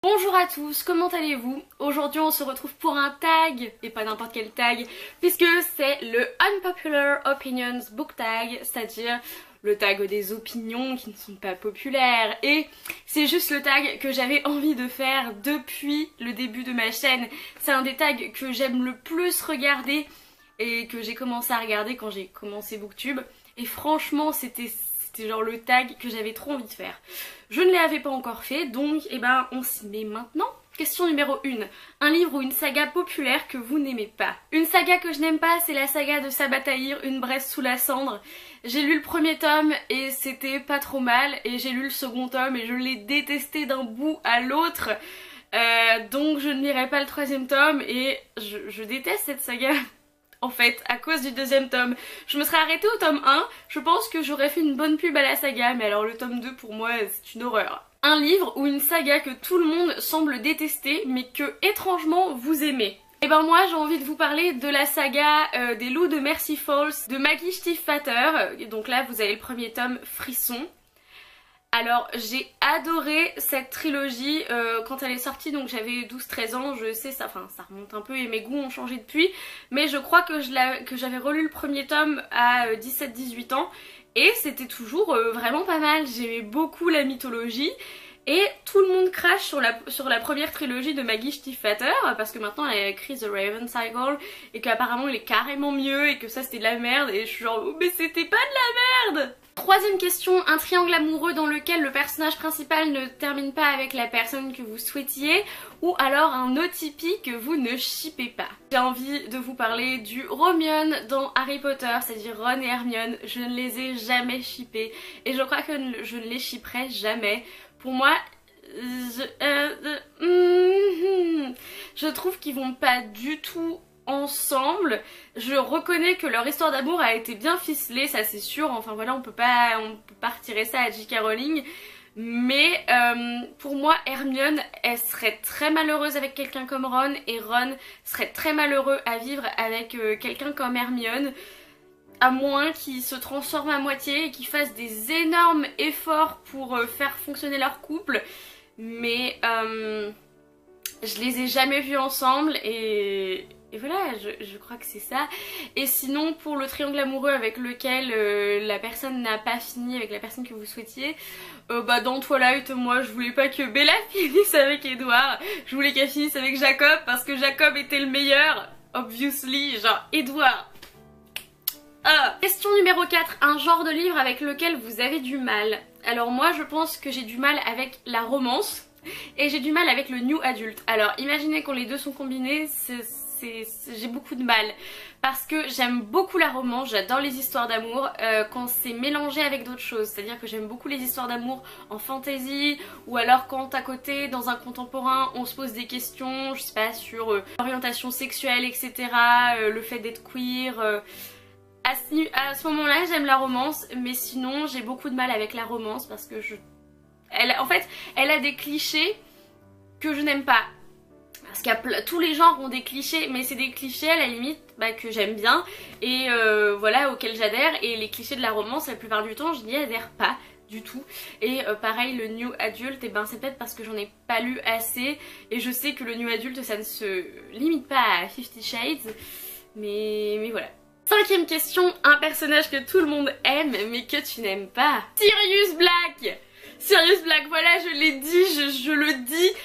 Bonjour à tous, comment allez-vous? Aujourd'hui on se retrouve pour un tag, et pas n'importe quel tag, puisque c'est le Unpopular Opinions Book Tag, c'est-à-dire le tag des opinions qui ne sont pas populaires. Et c'est juste le tag que j'avais envie de faire depuis le début de ma chaîne. C'est un des tags que j'aime le plus regarder et que j'ai commencé à regarder quand j'ai commencé Booktube. Et franchement c'était genre le tag que j'avais trop envie de faire. Je ne l'avais pas encore fait, donc on s'y met maintenant. Question numéro 1. Un livre ou une saga populaire que vous n'aimez pas. Une saga que je n'aime pas, c'est la saga de Sabataïr, Une Bresse sous la cendre. J'ai lu le premier tome et c'était pas trop mal, et j'ai lu le second tome et je l'ai détesté d'un bout à l'autre. Donc je ne lirai pas le troisième tome et je déteste cette saga. En fait, à cause du deuxième tome. Je me serais arrêtée au tome 1, je pense que j'aurais fait une bonne pub à la saga, mais alors le tome 2 pour moi c'est une horreur. Un livre ou une saga que tout le monde semble détester, mais que étrangement vous aimez. Et ben moi j'ai envie de vous parler de la saga des loups de Mercy Falls de Maggie Stiefvater. Donc là vous avez le premier tome, Frisson. Alors j'ai adoré cette trilogie quand elle est sortie, donc j'avais 12-13 ans, je sais ça remonte un peu et mes goûts ont changé depuis, mais je crois que j'avais relu le premier tome à 17-18 ans et c'était toujours vraiment pas mal. J'aimais beaucoup la mythologie et tout le monde crache sur la première trilogie de Maggie Stiefvater parce que maintenant elle a écrit The Raven Cycle et qu'apparemment il est carrément mieux et que ça c'était de la merde, et je suis genre oh, mais c'était pas de la merde. Troisième question, un triangle amoureux dans lequel le personnage principal ne termine pas avec la personne que vous souhaitiez, ou alors un OTP que vous ne shippez pas. J'ai envie de vous parler du Romione dans Harry Potter, c'est-à-dire Ron et Hermione. Je ne les ai jamais shippés et je crois que je ne les shipperai jamais. Pour moi, je trouve qu'ils vont pas du tout ensemble. Je reconnais que leur histoire d'amour a été bien ficelée, ça c'est sûr, enfin voilà, on peut pas retirer ça à J.K. Rowling, mais pour moi Hermione elle serait très malheureuse avec quelqu'un comme Ron, et Ron serait très malheureux à vivre avec quelqu'un comme Hermione, à moins qu'ils se transforment à moitié et qu'ils fassent des énormes efforts pour faire fonctionner leur couple, mais je les ai jamais vus ensemble et voilà, je crois que c'est ça. Et sinon pour le triangle amoureux avec lequel la personne n'a pas fini avec la personne que vous souhaitiez, dans Twilight, moi je voulais pas que Bella finisse avec Edward, je voulais qu'elle finisse avec Jacob parce que Jacob était le meilleur, obviously, genre Edward. Question numéro 4, un genre de livre avec lequel vous avez du mal. Alors moi je pense que j'ai du mal avec la romance et j'ai du mal avec le new adult. Alors imaginez quand les deux sont combinés, j'ai beaucoup de mal parce que j'aime beaucoup la romance, j'adore les histoires d'amour quand c'est mélangé avec d'autres choses, c'est-à-dire que j'aime beaucoup les histoires d'amour en fantasy, ou alors quand à côté dans un contemporain on se pose des questions, je sais pas, sur l'orientation sexuelle, etc., le fait d'être queer. À ce moment-là j'aime la romance, mais sinon j'ai beaucoup de mal avec la romance parce que en fait elle a des clichés que je n'aime pas. Parce qu'il tous les genres ont des clichés, mais c'est des clichés à la limite que j'aime bien et voilà, auxquels j'adhère, et les clichés de la romance la plupart du temps je n'y adhère pas du tout. Et pareil le new adult, c'est peut-être parce que j'en ai pas lu assez, et je sais que le new adult ça ne se limite pas à 50 Shades, mais voilà. Cinquième question, un personnage que tout le monde aime mais que tu n'aimes pas. Sirius Black. Sirius Black, voilà, je l'ai dit,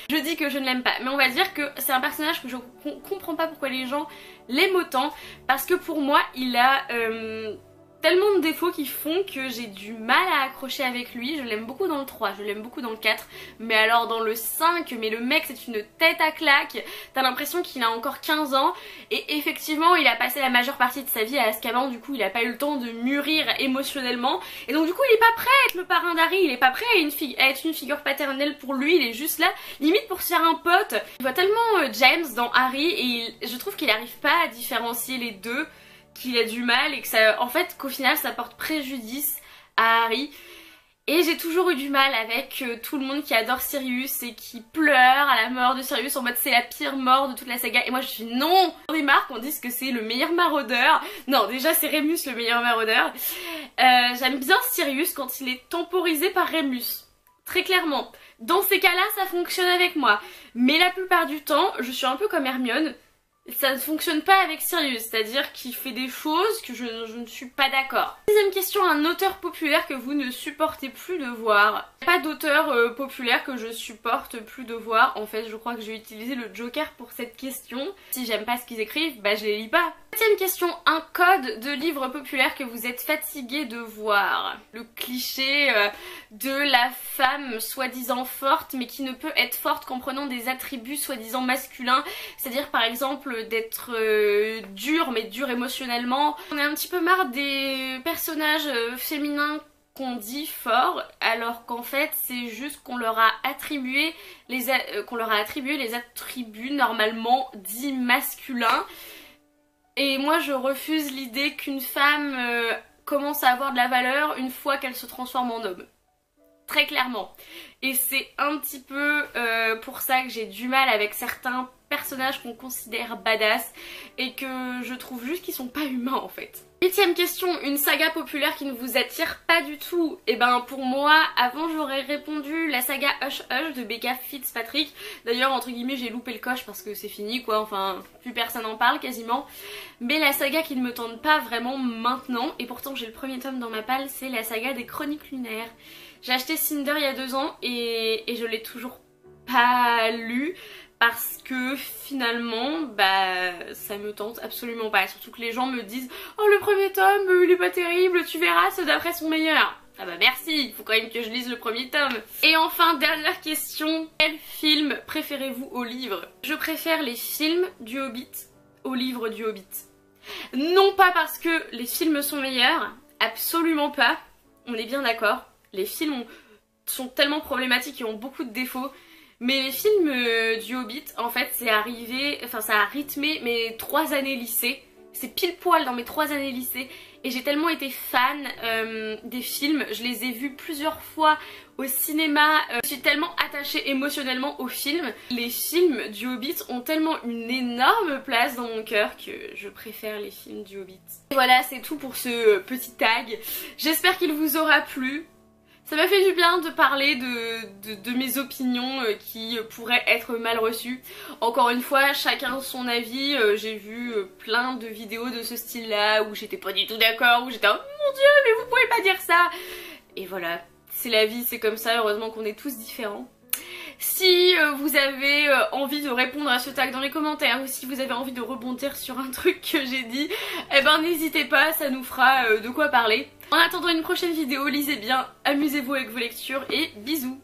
je dis que je ne l'aime pas. Mais on va dire que c'est un personnage que je comprends pas pourquoi les gens l'aiment autant, parce que pour moi il a tellement de défauts qui font que j'ai du mal à accrocher avec lui. Je l'aime beaucoup dans le 3, je l'aime beaucoup dans le 4, mais alors dans le 5, mais le mec c'est une tête à claque, t'as l'impression qu'il a encore 15 ans, et effectivement il a passé la majeure partie de sa vie à Azkaban, du coup il a pas eu le temps de mûrir émotionnellement, et donc du coup il est pas prêt à être le parrain d'Harry, il est pas prêt à être une figure paternelle pour lui, il est juste là, limite pour se faire un pote. Il voit tellement James dans Harry, et je trouve qu'il arrive pas à différencier les deux, qu'il a du mal, et que ça, en fait, qu'au final ça porte préjudice à Harry. Et j'ai toujours eu du mal avec tout le monde qui adore Sirius et qui pleure à la mort de Sirius en mode c'est la pire mort de toute la saga, et moi je suis non. Des marques on dit que c'est le meilleur maraudeur, non déjà c'est Remus le meilleur maraudeur. J'aime bien Sirius quand il est temporisé par Remus, très clairement. Dans ces cas-là, ça fonctionne avec moi. Mais la plupart du temps, je suis un peu comme Hermione. Ça ne fonctionne pas avec Sirius, c'est-à-dire qu'il fait des choses que je ne suis pas d'accord. Deuxième question, un auteur populaire que vous ne supportez plus de voir. Pas d'auteur populaire que je supporte plus de voir. En fait, je crois que j'ai utilisé le Joker pour cette question. Si j'aime pas ce qu'ils écrivent, bah je les lis pas. Deuxième question, un code de livre populaire que vous êtes fatigué de voir. Le cliché de la femme soi-disant forte mais qui ne peut être forte qu'en prenant des attributs soi-disant masculins. C'est-à-dire par exemple d'être dur mais dur émotionnellement. On est un petit peu marre des personnages féminins qu'on dit forts alors qu'en fait c'est juste qu'on leur a attribué les attributs normalement dits masculins. Et moi je refuse l'idée qu'une femme commence à avoir de la valeur une fois qu'elle se transforme en homme. Très clairement. Et c'est un petit peu pour ça que j'ai du mal avec certains personnages qu'on considère badass et que je trouve juste qu'ils sont pas humains en fait. 8ème question, une saga populaire qui ne vous attire pas du tout. Et ben pour moi, avant j'aurais répondu la saga Hush Hush de Becca Fitzpatrick. D'ailleurs entre guillemets j'ai loupé le coche parce que c'est fini quoi, enfin plus personne en parle quasiment. Mais la saga qui ne me tente pas vraiment maintenant, et pourtant j'ai le premier tome dans ma palle, c'est la saga des Chroniques Lunaires. J'ai acheté Cinder il y a 2 ans et je l'ai toujours pas lu. Parce que finalement, bah ça me tente absolument pas. Surtout que les gens me disent « Oh le premier tome, il est pas terrible, tu verras, ceux d'après sont meilleurs ». Ah bah merci, il faut quand même que je lise le premier tome. Et enfin, dernière question, quel film préférez-vous au livre? Je préfère les films du Hobbit au livre du Hobbit. Non pas parce que les films sont meilleurs, absolument pas, on est bien d'accord. Les films sont tellement problématiques et ont beaucoup de défauts. Mais les films du Hobbit, en fait, ça a rythmé mes 3 années lycée. C'est pile poil dans mes 3 années lycée. Et j'ai tellement été fan des films, je les ai vus plusieurs fois au cinéma. Je suis tellement attachée émotionnellement aux films. Les films du Hobbit ont tellement une énorme place dans mon cœur que je préfère les films du Hobbit. Et voilà, c'est tout pour ce petit tag. J'espère qu'il vous aura plu. Ça m'a fait du bien de parler de mes opinions qui pourraient être mal reçues. Encore une fois, chacun son avis. J'ai vu plein de vidéos de ce style-là où j'étais pas du tout d'accord, où j'étais « Oh mon dieu, mais vous pouvez pas dire ça !» Et voilà, c'est la vie, c'est comme ça, heureusement qu'on est tous différents. Si vous avez envie de répondre à ce tag dans les commentaires ou si vous avez envie de rebondir sur un truc que j'ai dit, eh ben n'hésitez pas, ça nous fera de quoi parler. En attendant une prochaine vidéo, lisez bien, amusez-vous avec vos lectures et bisous!